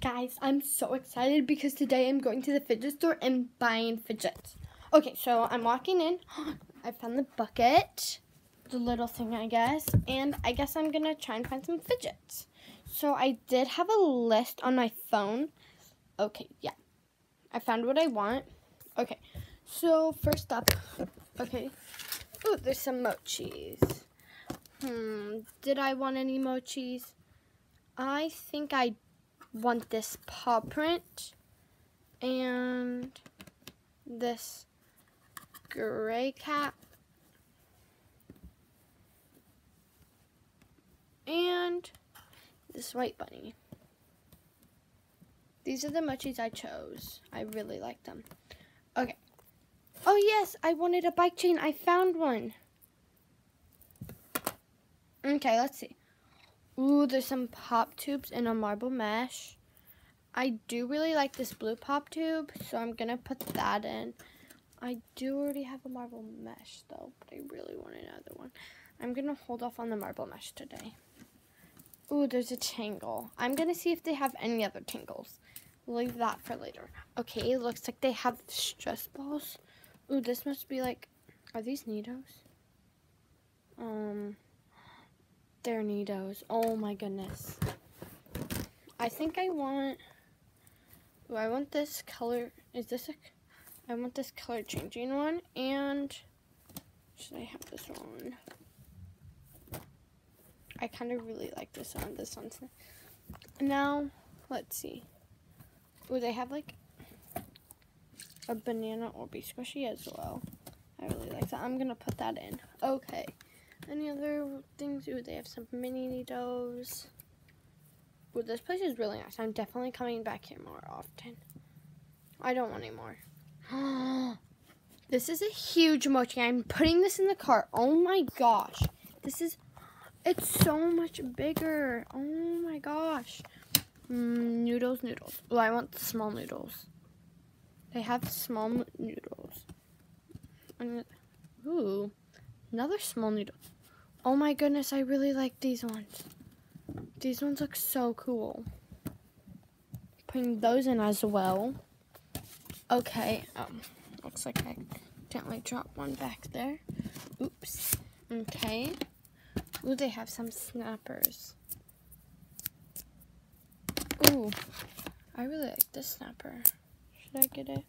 Guys, I'm so excited because today I'm going to the fidget store and buying fidgets. Okay, so I'm walking in. I found the bucket, the little thing, I guess, and I guess I'm going to try and find some fidgets. So I did have a list on my phone. Okay, yeah. I found what I want. Okay, so first up, okay. Ooh, there's some mochis. Did I want any mochis? I think I want this paw print and this gray cat and this white bunny. These are the mochis I chose. I really like them. Okay. Oh yes, I wanted a bike chain. I found one. Okay, let's see. Ooh, there's some pop tubes and a marble mesh. I do really like this blue pop tube, so I'm going to put that in. I do already have a marble mesh, though, but I really want another one. I'm going to hold off on the marble mesh today. Ooh, there's a tangle. I'm going to see if they have any other tangles. Leave that for later. Okay, it looks like they have stress balls. Ooh, this must be like, are these Nidos? They're Nidos. Oh my goodness. I think I want, I want this color, I want this color changing one, and should I have this one? I kind of really like this one's, now, let's see. Ooh, they have like a banana Orbeez squishy as well. I really like that. I'm gonna put that in. Okay. Any other things? Ooh, they have some mini Nidos. Ooh, this place is really nice. I'm definitely coming back here more often. I don't want any more. This is a huge mochi. I'm putting this in the cart. Oh my gosh. It's so much bigger. Oh my gosh. Noodles. Oh, I want the small noodles. They have small noodles. Ooh, another small noodle. Oh my goodness, I really like these ones. These ones look so cool. Putting those in as well. Okay, looks like I accidentally dropped one back there. Oops. Okay. Ooh, they have some snappers. Ooh, I really like this snapper. Should I get it?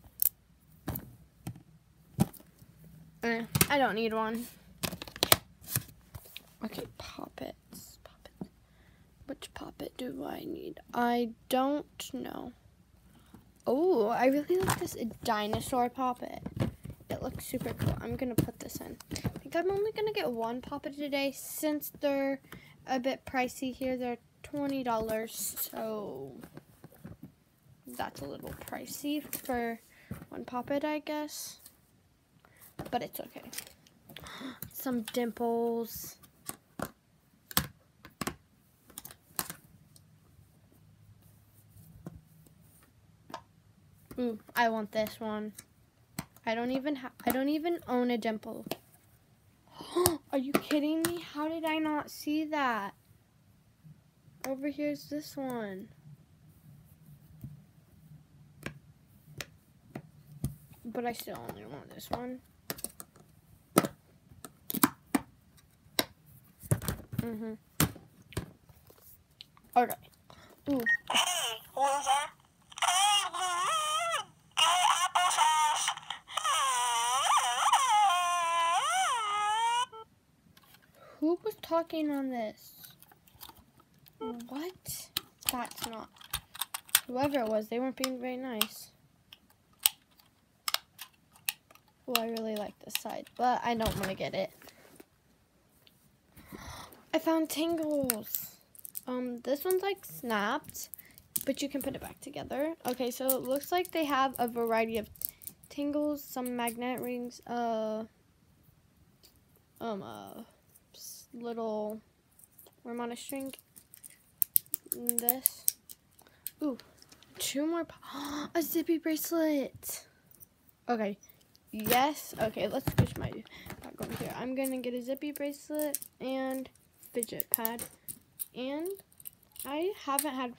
I don't need one. Okay, poppets. Which poppet do I need? I don't know. Oh, I really like this dinosaur poppet. It looks super cool. I'm going to put this in. I think I'm only going to get one poppet today since they're a bit pricey here. They're $20, so that's a little pricey for one poppet, I guess. But it's okay. Some dimples. Ooh, I want this one. I don't even own a dimple. Are you kidding me? How did I not see that? Over here's this one. But I still only want this one. Okay. Ooh. Hey, loser. Hey, Blue. Get applesauce. Who was talking on this? What? That's not. Whoever it was, they weren't being very nice. Oh, I really like this side, but I don't want to get it. I found tingles. This one's like snapped, but you can put it back together. Okay, so it looks like they have a variety of tingles, some magnet rings, little worm on a string. This. Ooh, two more. A zippy bracelet. Okay. Yes. Okay, let's switch my back over here. I'm gonna get a zippy bracelet and fidget pad. And I haven't had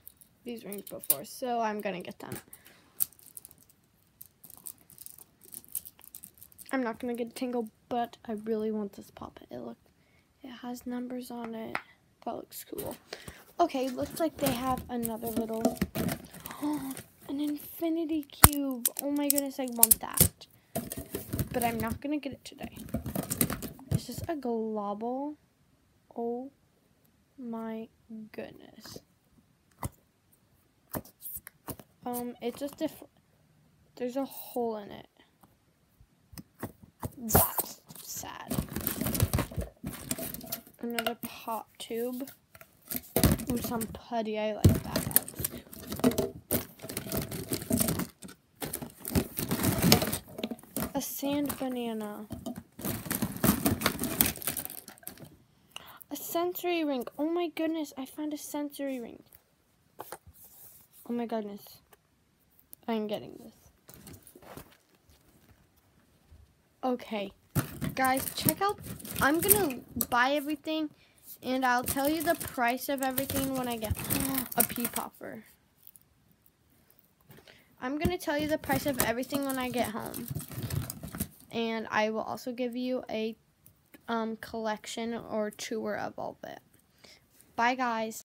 these rings before, so I'm gonna get them. I'm not gonna get a tingle, but I really want this puppet. It has numbers on it. That looks cool. Okay, looks like they have another little, an infinity cube. Oh my goodness, I want that. But I'm not gonna get it today. It's just a global. Oh my goodness. It's just there's a hole in it. That's sad. Another pop tube. Ooh, some putty. I like that. A sand banana. A sensory ring. Oh my goodness, I found a sensory ring. Oh my goodness. I'm getting this. Okay. Guys, check out. I'm gonna buy everything and I'll tell you the price of everything when I get a pea popper. I'm gonna tell you the price of everything when I get home. And I will also give you a collection or tour of all of it. Bye guys.